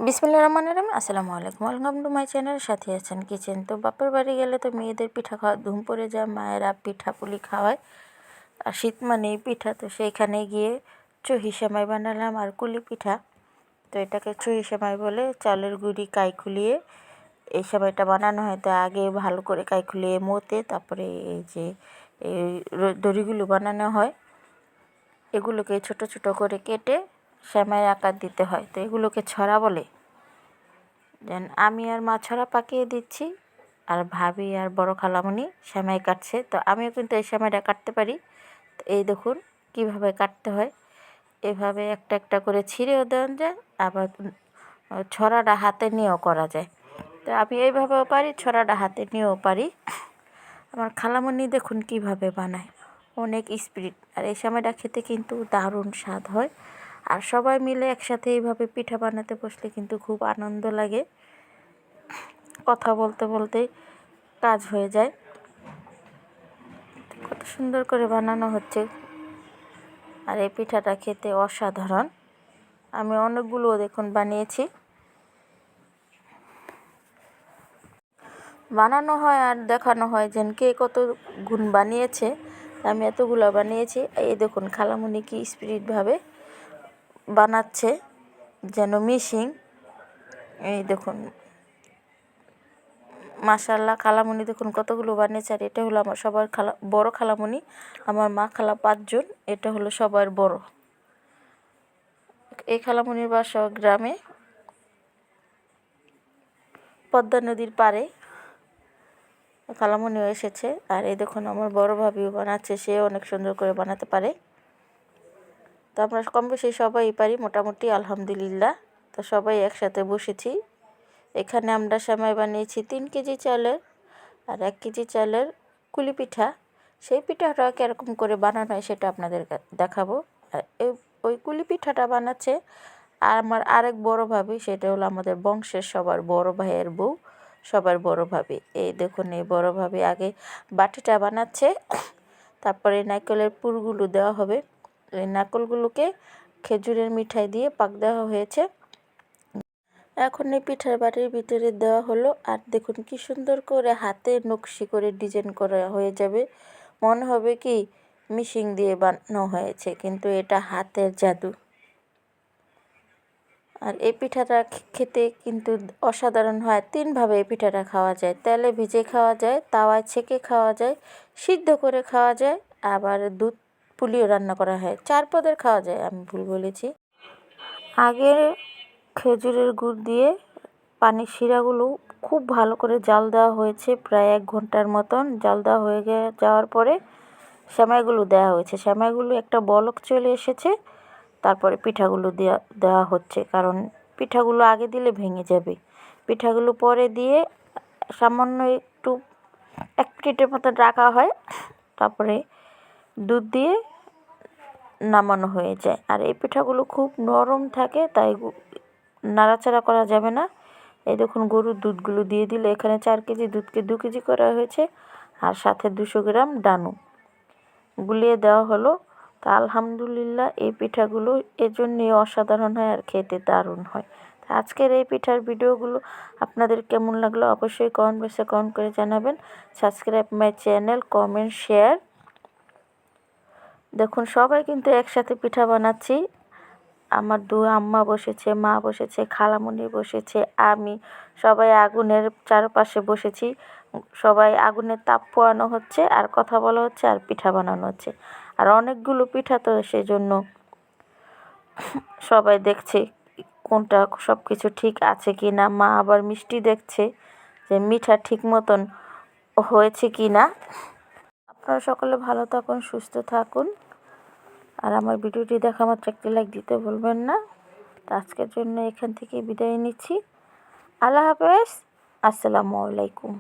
বিসমিল্লাহির রহমানির রহিম। আসসালামু আলাইকুম, ওয়েলকাম টু মাই চ্যানেল। সাথে আছেন কিচেন। তো বাপের বাড়ি গেলে তো মেয়েদের পিঠা খাওয়া ধুম পড়ে যায়, মায়েরা পিঠা পুলি খাওয়ায়। আর শীত মানেই পিঠা, তো সেইখানে গিয়ে চুহি সেমাই বানালাম আর কুলি পিঠা। তো এটাকে চুহি সেমাই বলে, চালের গুঁড়ি কাই খুলিয়ে এই সেমাইটা বানানো হয়। তো আগে ভালো করে কাই খুলিয়ে মতে তারপরে এই যে এই দড়িগুলো বানানো হয়, এগুলোকে ছোট ছোট করে কেটে সেমাই আকার দিতে হয়। তো এগুলোকে ছড়া বলে। দেন আমি আর মা ছড়া পাকিয়ে দিচ্ছি, আর ভাবি আর বড় খালামণি সেমাই কাটছে। তো আমিও কিন্তু এই সেমাইটা কাটতে পারি। তো এই দেখুন কীভাবে কাটতে হয়। এভাবে একটা একটা করে ছিঁড়েও দেওয়া যায়, আবার ছড়াটা হাতে নিয়েও করা যায়। তো আমি এইভাবেও পারি, ছড়াটা হাতে নিয়েও পারি। আমার খালামণি দেখুন কীভাবে বানায়, অনেক স্পিড। আর এই সেমাইটা খেতে কিন্তু দারুণ স্বাদ হয়। আর সবাই মিলে একসাথে এইভাবে পিঠা বানাতে বসলে কিন্তু খুব আনন্দ লাগে, কথা বলতে বলতেই কাজ হয়ে যায়। কত সুন্দর করে বানানো হচ্ছে, আর এই পিঠাটা খেতে অসাধারণ। আমি অনেকগুলো দেখুন বানিয়েছি, বানানো হয় আর দেখানো হয় যেন কে কত গুণ বানিয়েছে। আমি এতগুলো বানিয়েছি। এই দেখুন খালামণি কি স্পিরিটভাবে বানাচ্ছে, যেন মিশিং। এই দেখুন মাশাআল্লাহ, খালামণি দেখুন কতগুলো বানিয়েছে। আর এটা হলো আমার সবার বড় খালামণি, আমার মা খালা 5 জন, এটা হলো সবার বড়। এই খালামণির বাসা গ্রামে, পদ্মা নদীর পাড়ে। খালামণিও এসেছে। আর এই দেখুন আমার বড় ভাবিও বানাচ্ছে, সে অনেক সুন্দর করে বানাতে পারে। তো আমরা কম বেশি সবাই পারি মোটামুটি, আলহামদুলিল্লাহ। তো সবাই একসাথে বসেছি। এখানে আমরা সেমাই বানিয়েছি 3 কেজি চালের, আর 1 কেজি চালের কুলি পিঠা। সেই পিঠাটা কীরকম করে বানানো হয় সেটা আপনাদের দেখাবো। আর ওই কুলি পিঠাটা বানাচ্ছে আর আমার আরেক বড় ভাবি, সেটা হলো আমাদের বংশের সবার বড় ভাইয়ের বউ, সবার বড় ভাবি। এই দেখুন এই বড় ভাবি আগে বাটিটা বানাচ্ছে, তারপরে নারকেলের পুরগুলো দেওয়া হবে। এই নারকেলগুলোকে খেজুরের মিঠাই দিয়ে পাক দেওয়া হয়েছে। এখন এই পিঠার বাটির ভিতরে দেওয়া হলো। আর দেখুন কি সুন্দর করে হাতে নকশি করে ডিজাইন করা হয়ে যাবে, মনে হবে কি মিশিং দিয়ে বানানো হয়েছে, কিন্তু এটা হাতের জাদু। আর এই পিঠাটা খেতে কিন্তু অসাধারণ হয়। 3ভাবে এই পিঠাটা খাওয়া যায়, তেলে ভিজে খাওয়া যায়, তাওয়ায় ছেঁকে খাওয়া যায়, সিদ্ধ করে খাওয়া যায়, আবার দুধ পুলিও রান্না করা হয়। 4 পদের খাওয়া যায়, আমি ভুল বলেছি। আগে খেজুরের গুড় দিয়ে পানির শিরাগুলো খুব ভালো করে জাল দেওয়া হয়েছে, প্রায় 1 ঘন্টার মতন জাল দেওয়া হয়ে যাওয়ার পরে সেমাইগুলো দেওয়া হয়েছে। সেমাইগুলো একটা বলক চলে এসেছে, তারপরে পিঠাগুলো দেওয়া হচ্ছে, কারণ পিঠাগুলো আগে দিলে ভেঙে যাবে। পিঠাগুলো পরে দিয়ে সামান্য একটু 1 মিনিটের মতো রাখা হয়, তারপরে দুধ দিয়ে নামানো হয়ে যায়। আর এই পিঠাগুলো খুব নরম থাকে, তাই নাড়াচাড়া করা যাবে না। এই দেখুন গরুর দুধগুলো দিয়ে দিলে, এখানে 4 কেজি দুধকে 2 কেজি করা হয়েছে, আর সাথে 200 গ্রাম ডানু গুলিয়ে দেওয়া হলো। তা আলহামদুলিল্লাহ এই পিঠাগুলো এজন্যই অসাধারণ হয় আর খেতে দারুণ হয়। আজকের এই পিঠার ভিডিওগুলো আপনাদের কেমন লাগলো অবশ্যই কমেন্ট বক্সে কমেন্ট করে জানাবেন। Subscribe my channel, comment, share. দেখুন সবাই কিন্তু একসাথে পিঠা বানাচ্ছি। আমার 2 আম্মা বসেছে, মা বসেছে, খালামণি বসেছে, আমি, সবাই আগুনের চারপাশে বসেছি। সবাই আগুনের তাপ পোয়ানো হচ্ছে, আর কথা বলা হচ্ছে, আর পিঠা বানানো হচ্ছে। আর অনেকগুলো পিঠা, তো সেজন্য সবাই দেখছে কোনটা সব কিছু ঠিক আছে কি না। মা আবার মিষ্টি দেখছে যে মিঠা ঠিক মতন হয়েছে কি না। আপনারা সকলে ভালো থাকুন, সুস্থ থাকুন। আর আমার ভিডিওটি দেখা মাত্র একটি লাইক দিতে ভুলবেন না। তো আজকের জন্য এখান থেকে বিদায় নিচ্ছি। আল্লাহ হাফেজ, আসসালামু আলাইকুম।